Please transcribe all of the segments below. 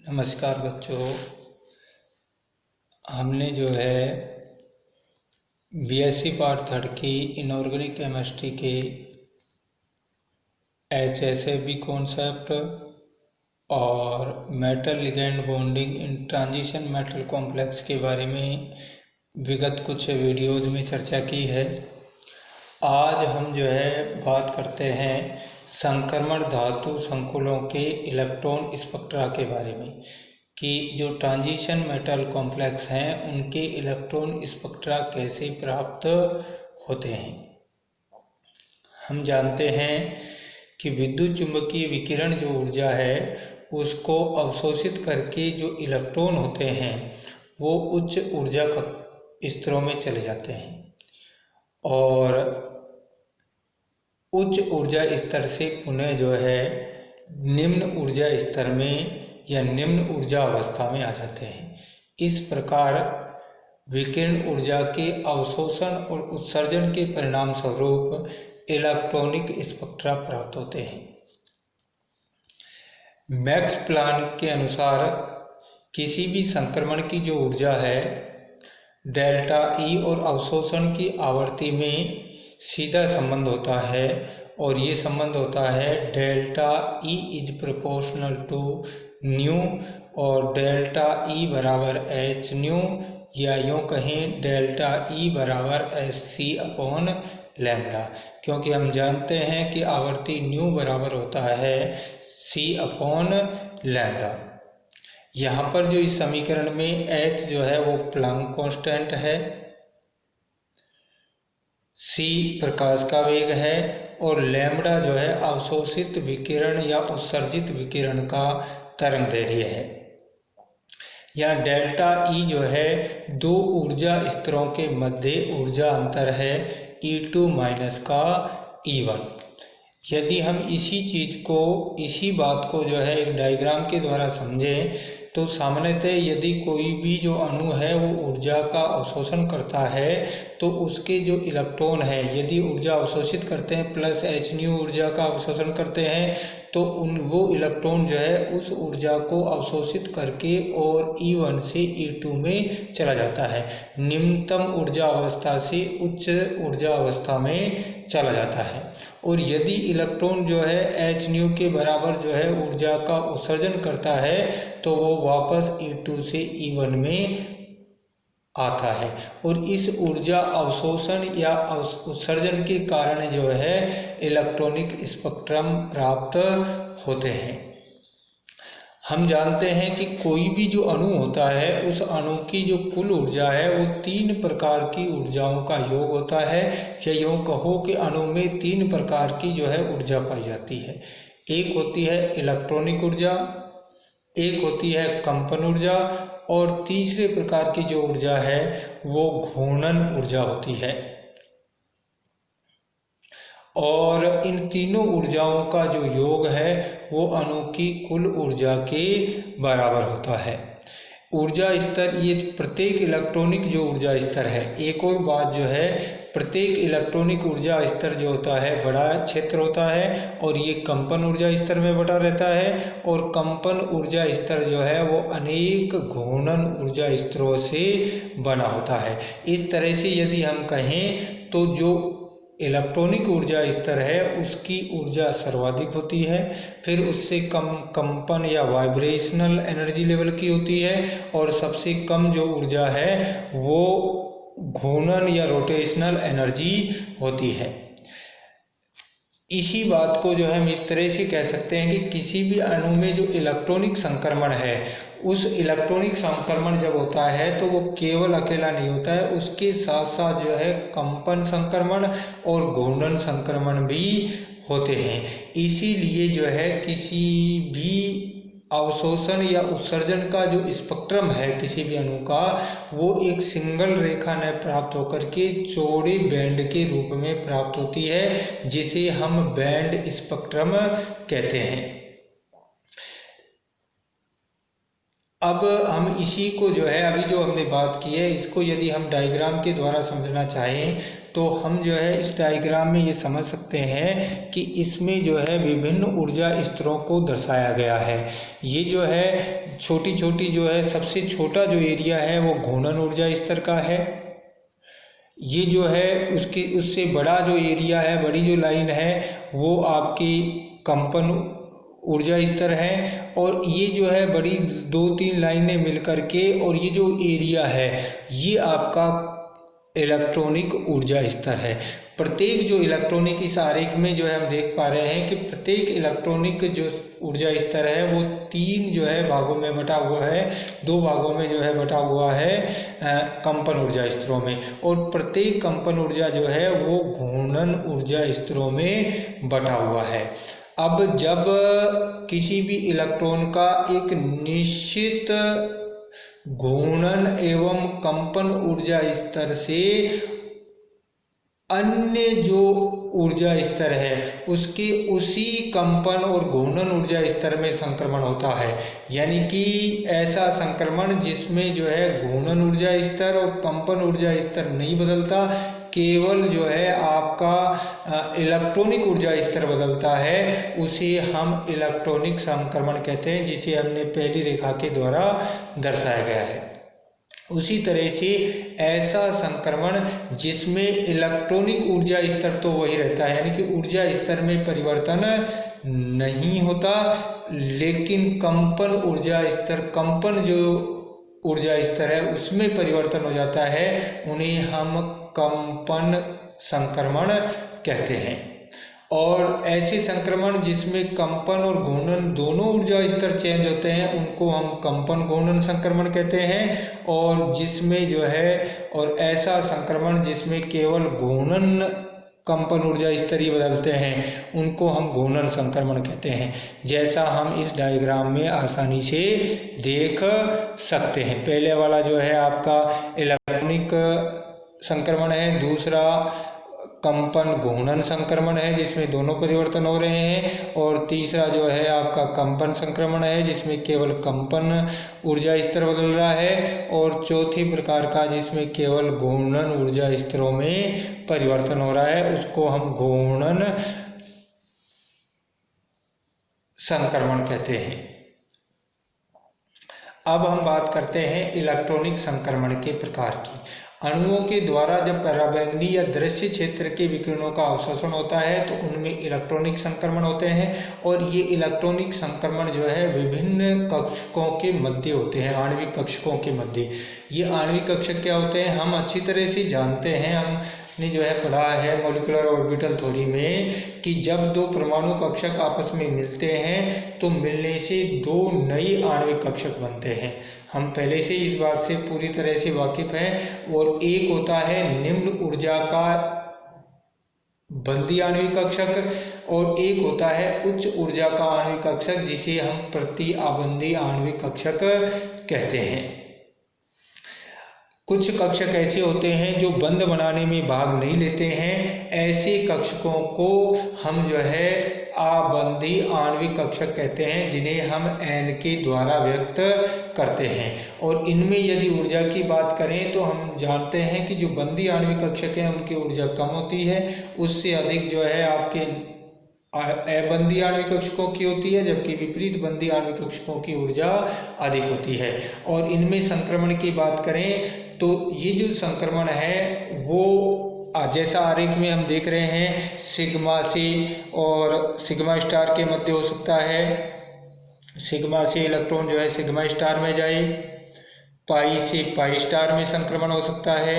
नमस्कार बच्चों। हमने जो है बीएससी पार्ट थर्ड की इनऑर्गेनिक केमिस्ट्री के HSAB कॉन्सेप्ट और metal ligand bonding in transition metal complex के बारे में विगत कुछ वीडियोज में चर्चा की है। आज हम जो है बात करते हैं संक्रमण धातु संकुलों के इलेक्ट्रॉन स्पेक्ट्रा के बारे में कि जो ट्रांजिशन मेटल कॉम्प्लेक्स हैं उनके इलेक्ट्रॉन स्पेक्ट्रा कैसे प्राप्त होते हैं। हम जानते हैं कि विद्युत चुंबकीय विकिरण जो ऊर्जा है उसको अवशोषित करके जो इलेक्ट्रॉन होते हैं वो उच्च ऊर्जा स्तरों में चले जाते हैं और उच्च ऊर्जा स्तर से पुनः जो है निम्न ऊर्जा स्तर में या निम्न ऊर्जा अवस्था में आ जाते हैं। इस प्रकार विकिरण ऊर्जा के अवशोषण और उत्सर्जन के परिणाम स्वरूप इलेक्ट्रॉनिक स्पेक्ट्रा प्राप्त होते हैं। मैक्स प्लांक के अनुसार किसी भी संक्रमण की जो ऊर्जा है डेल्टा ई और अवशोषण की आवृत्ति में सीधा संबंध होता है और ये संबंध होता है delta E is proportional to nu और डेल्टा ई बराबर एच न्यू या यूँ कहें डेल्टा ई बराबर एस सी अपॉन लैम्डा, क्योंकि हम जानते हैं कि आवृत्ति न्यू बराबर होता है सी अपॉन लैम्डा। यहाँ पर जो इस समीकरण में एच जो है वो प्लांक कांस्टेंट है, सी प्रकाश का वेग है और लैम्डा जो है अवशोषित विकिरण या उत्सर्जित विकिरण का तरंगदैर्घ्य है। यहाँ डेल्टा ई जो है दो ऊर्जा स्तरों के मध्य ऊर्जा अंतर है E2 माइनस का E1। यदि हम इसी बात को जो है एक डायग्राम के द्वारा समझें तो सामान्यतः यदि कोई भी जो अणु है वो ऊर्जा का अवशोषण करता है तो उसके जो इलेक्ट्रॉन है यदि ऊर्जा अवशोषित करते हैं प्लस एच न्यू ऊर्जा का अवशोषण करते हैं तो वो इलेक्ट्रॉन जो है उस ऊर्जा को अवशोषित करके और E1 से E2 में चला जाता है, निम्नतम ऊर्जा अवस्था से उच्च ऊर्जा अवस्था में चला जाता है। और यदि इलेक्ट्रॉन जो है एच न्यू के बराबर जो है ऊर्जा का उत्सर्जन करता है तो वो वापस E2 से E1 में आता है और इस ऊर्जा अवशोषण या उत्सर्जन के कारण जो है इलेक्ट्रॉनिक स्पेक्ट्रम प्राप्त होते हैं। हम जानते हैं कि कोई भी जो अणु होता है उस अणु की जो कुल ऊर्जा है वो तीन प्रकार की ऊर्जाओं का योग होता है, या यूँ कहो कि अणु में तीन प्रकार की जो है ऊर्जा पाई जाती है। एक होती है इलेक्ट्रॉनिक ऊर्जा, एक होती है कंपन ऊर्जा और तीसरे प्रकार की जो ऊर्जा है वो घूर्णन ऊर्जा होती है। और इन तीनों ऊर्जाओं का जो योग है वो अणु की कुल ऊर्जा के बराबर होता है। ऊर्जा स्तर ये प्रत्येक इलेक्ट्रॉनिक जो ऊर्जा स्तर है, एक और बात जो है प्रत्येक इलेक्ट्रॉनिक ऊर्जा स्तर जो होता है बड़ा क्षेत्र होता है और ये कंपन ऊर्जा स्तर में बटा रहता है और कंपन ऊर्जा स्तर जो है वो अनेक घूर्णन ऊर्जा स्तरों से बना होता है। इस तरह से यदि हम कहें तो जो इलेक्ट्रॉनिक ऊर्जा स्तर है उसकी ऊर्जा सर्वाधिक होती है, फिर उससे कम कंपन या वाइब्रेशनल एनर्जी लेवल की होती है और सबसे कम जो ऊर्जा है वो घूर्णन या रोटेशनल एनर्जी होती है। इसी बात को जो है हम इस तरह से कह सकते हैं कि किसी भी अणु में जो इलेक्ट्रॉनिक संक्रमण है उस इलेक्ट्रॉनिक संक्रमण जब होता है तो वो केवल अकेला नहीं होता है, उसके साथ साथ जो है कंपन संक्रमण और घूर्णन संक्रमण भी होते हैं। इसीलिए जो है किसी भी अवशोषण या उत्सर्जन का जो स्पेक्ट्रम है किसी भी अणु का वो एक सिंगल रेखा न प्राप्त होकर के चौड़े बैंड के रूप में प्राप्त होती है, जिसे हम बैंड स्पेक्ट्रम कहते हैं। अब हम इसी को जो है अभी जो हमने बात की है इसको यदि हम डायग्राम के द्वारा समझना चाहें तो हम जो है इस डायग्राम में ये समझ सकते हैं कि इसमें जो है विभिन्न ऊर्जा स्तरों को दर्शाया गया है। ये जो है छोटी छोटी जो है सबसे छोटा जो एरिया है वो घूर्णन ऊर्जा स्तर का है। ये जो है उससे बड़ा जो एरिया है, बड़ी जो लाइन है वो आपकी कंपन ऊर्जा स्तर है। और ये जो है बड़ी 2-3 लाइनें मिलकर के और ये जो एरिया है ये आपका इलेक्ट्रॉनिक ऊर्जा स्तर है। प्रत्येक जो इलेक्ट्रॉनिक इस आरेख में जो है हम देख पा रहे हैं कि प्रत्येक इलेक्ट्रॉनिक जो ऊर्जा स्तर है वो 3 जो है भागों में बटा हुआ है, 2 भागों में जो है बटा हुआ है कंपन ऊर्जा स्तरों में, और प्रत्येक कंपन ऊर्जा जो है वो घूर्णन ऊर्जा स्तरों में बटा हुआ है। अब जब किसी भी इलेक्ट्रॉन का एक निश्चित घूर्णन एवं कंपन ऊर्जा स्तर से अन्य जो ऊर्जा स्तर है उसके उसी कंपन और घूर्णन ऊर्जा स्तर में संक्रमण होता है, यानी कि ऐसा संक्रमण जिसमें जो है घूर्णन ऊर्जा स्तर और कंपन ऊर्जा स्तर नहीं बदलता, केवल जो है आपका इलेक्ट्रॉनिक ऊर्जा स्तर बदलता है, उसे हम इलेक्ट्रॉनिक संक्रमण कहते हैं, जिसे हमने पहली रेखा के द्वारा दर्शाया गया है। उसी तरह से ऐसा संक्रमण जिसमें इलेक्ट्रॉनिक ऊर्जा स्तर तो वही रहता है, यानी कि ऊर्जा स्तर में परिवर्तन नहीं होता, लेकिन कंपन ऊर्जा स्तर, कंपन जो ऊर्जा स्तर है उसमें परिवर्तन हो जाता है, उन्हें हम कंपन संक्रमण कहते हैं। और ऐसे संक्रमण जिसमें कंपन और घूर्णन दोनों ऊर्जा स्तर चेंज होते हैं उनको हम कंपन घूर्णन संक्रमण कहते हैं। और जिसमें जो है और ऐसा संक्रमण जिसमें केवल घूर्णन कंपन ऊर्जा स्तर ही बदलते हैं उनको हम घूर्णन संक्रमण कहते हैं, जैसा हम इस डायग्राम में आसानी से देख सकते हैं। पहले वाला जो है आपका इलेक्ट्रॉनिक संक्रमण है, दूसरा कंपन घूर्णन संक्रमण है जिसमें दोनों परिवर्तन हो रहे हैं, और तीसरा जो है आपका कंपन संक्रमण है जिसमें केवल कंपन ऊर्जा स्तर बदल रहा है, और चौथी प्रकार का जिसमें केवल घूर्णन ऊर्जा स्तरों में परिवर्तन हो रहा है उसको हम घूर्णन संक्रमण कहते हैं। अब हम बात करते हैं इलेक्ट्रॉनिक संक्रमण के प्रकार की। अणुओं के द्वारा जब पराबैंगनी या दृश्य क्षेत्र के विकिरणों का अवशोषण होता है तो उनमें इलेक्ट्रॉनिक संक्रमण होते हैं, और ये इलेक्ट्रॉनिक संक्रमण जो है विभिन्न कक्षकों के मध्य होते हैं, आणविक कक्षकों के मध्य। ये आणविक कक्षक क्या होते हैं हम अच्छी तरह से जानते हैं, हमने जो है पढ़ा है मॉलिक्यूलर ऑर्बिटल थ्योरी में कि जब 2 परमाणु कक्षक आपस में मिलते हैं तो मिलने से 2 नए आणविक कक्षक बनते हैं। हम पहले से इस बात से पूरी तरह से वाकिफ हैं। और एक होता है निम्न ऊर्जा का बंदी आणविक कक्षक और एक होता है उच्च ऊर्जा का आणविक कक्षक जिसे हम प्रति आबंदी आणविक कक्षक कहते हैं। कुछ कक्षक ऐसे होते हैं जो बंध बनाने में भाग नहीं लेते हैं, ऐसे कक्षकों को हम जो है आबंधी आणविक कक्षक कहते हैं, जिन्हें हम n के द्वारा व्यक्त करते हैं। और इनमें यदि ऊर्जा की बात करें तो हम जानते हैं कि जो बंदी आणविक कक्षक हैं उनकी ऊर्जा कम होती है, उससे अधिक जो है आपके अबंधी आणविक कक्षकों की होती है, जबकि विपरीत बंदी आणविक कक्षकों की ऊर्जा अधिक होती है। और इनमें संक्रमण की बात करें तो ये जो संक्रमण है वो जैसा आरेख में हम देख रहे हैं सिग्मा से और सिग्मा स्टार के मध्य हो सकता है। सिग्मा से इलेक्ट्रॉन जो है सिग्मा स्टार में जाए, पाई से पाई स्टार में संक्रमण हो सकता है,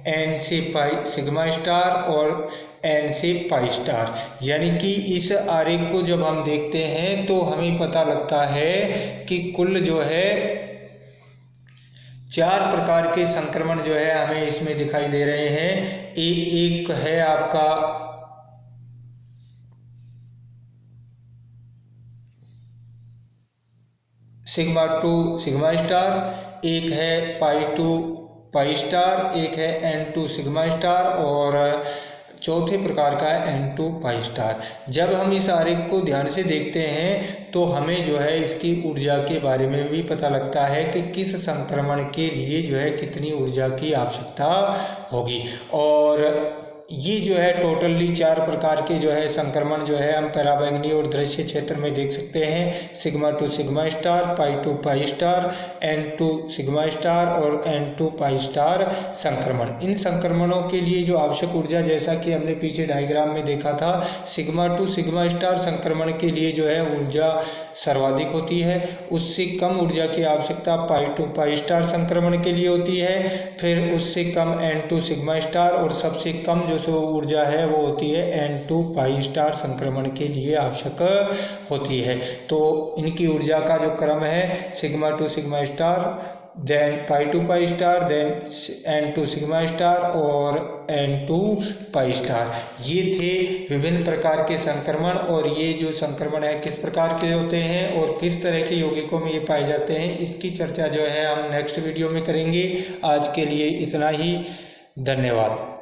एन से पाई सिग्मा स्टार और एन से पाई स्टार। यानी कि इस आरेख को जब हम देखते हैं तो हमें पता लगता है कि कुल जो है 4 प्रकार के संक्रमण जो है हमें इसमें दिखाई दे रहे हैं। एक है आपका सिग्मा 2 सिग्मा स्टार, एक है पाई 2 पाई स्टार, एक है N2 सिग्मा स्टार और चौथे प्रकार का है N2 पाई स्टार। जब हम इस आरेख को ध्यान से देखते हैं तो हमें जो है इसकी ऊर्जा के बारे में भी पता लगता है कि किस संक्रमण के लिए जो है कितनी ऊर्जा की आवश्यकता होगी। और ये जो है टोटली 4 प्रकार के जो है संक्रमण जो है हम पराबैंगनी और दृश्य क्षेत्र में देख सकते हैं। Sigma to sigma star, pi to pi star, N2 sigma star और N2 पाई स्टार संक्रमण। इन संक्रमणों के लिए जो आवश्यक ऊर्जा, जैसा कि हमने पीछे डायग्राम में देखा था, सिग्मा टू सिग्मा स्टार संक्रमण के लिए जो है ऊर्जा सर्वाधिक होती है। उससे कम ऊर्जा की आवश्यकता पाई टू पाई स्टार संक्रमण के लिए होती है। फिर उससे कम N2 सिग्मा स्टार और सबसे कम जो ऊर्जा है वो होती है N2 पाई स्टार संक्रमण के लिए आवश्यक होती है। तो इनकी ऊर्जा का जो क्रम है sigma to sigma star, then pi to pi star, then N2 sigma star और N2 पाई स्टार। ये थे विभिन्न प्रकार के संक्रमण। और ये जो संक्रमण है किस प्रकार के होते हैं और किस तरह के यौगिकों में ये पाए जाते हैं, इसकी चर्चा जो है हम नेक्स्ट वीडियो में करेंगे। आज के लिए इतना ही, धन्यवाद।